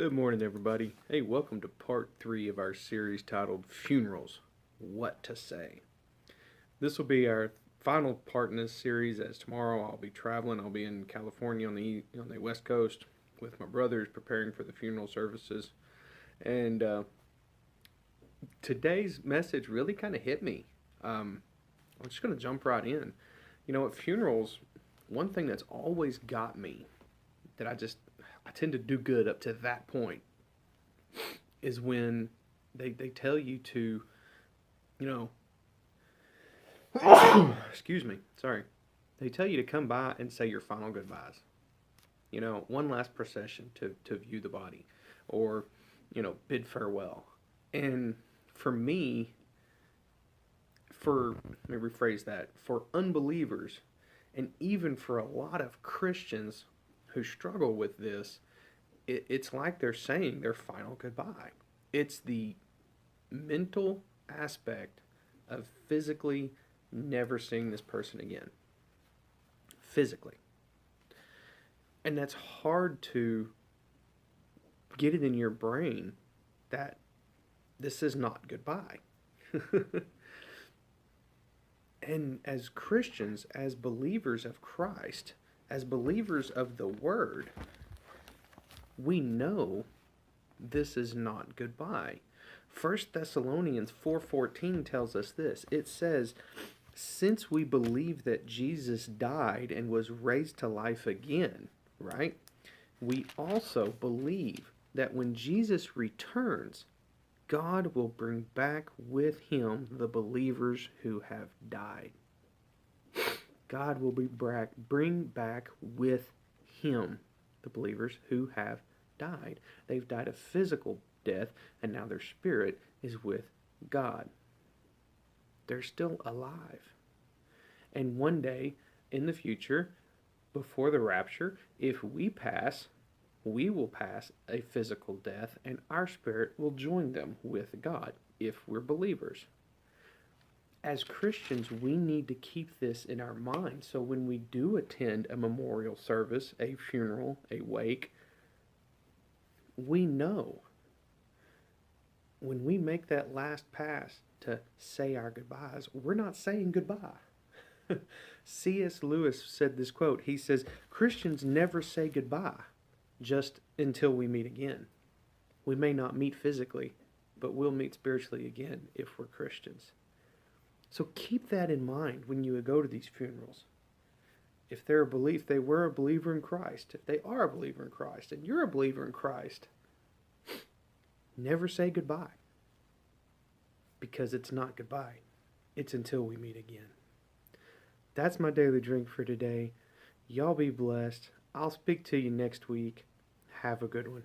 Good morning, everybody. Hey, welcome to part 3 of our series titled Funerals, What to Say. This will be our final part in this series, as tomorrow I'll be traveling. I'll be in California on the West Coast with my brothers preparing for the funeral services. And today's message really kind of hit me. I'm just going to jump right in. At funerals, one thing that's always got me that I tend to do good up to that point is when they tell you to, you know, excuse me, sorry. They tell you to come by and say your final goodbyes. One last procession to view the body or, bid farewell. And for me, let me rephrase that, for unbelievers and even for a lot of Christians who struggle with this, it's like they're saying their final goodbye. It's the mental aspect of physically never seeing this person again. Physically. And that's hard to get it in your brain that this is not goodbye. And as Christians, as believers of Christ, as believers of the Word, we know this is not goodbye. 1 Thessalonians 4:14 tells us this. It says, since we believe that Jesus died and was raised to life again, right? We also believe that when Jesus returns, God will bring back with him the believers who have died. God will bring back with him the believers who have died. They've died a physical death, and now their spirit is with God. They're still alive. And one day in the future, before the rapture, if we pass, we will pass a physical death, and our spirit will join them with God if we're believers. As Christians, we need to keep this in our mind, so when we do attend a memorial service, a funeral, a wake, we know when we make that last pass to say our goodbyes, we're not saying goodbye. C.S. Lewis said this quote. He says, Christians never say goodbye just until we meet again. We may not meet physically, but we'll meet spiritually again if we're Christians. So keep that in mind when you go to these funerals. If they were a believer in Christ, if they are a believer in Christ, and you're a believer in Christ, never say goodbye. Because it's not goodbye. It's until we meet again. That's my daily drink for today. Y'all be blessed. I'll speak to you next week. Have a good one.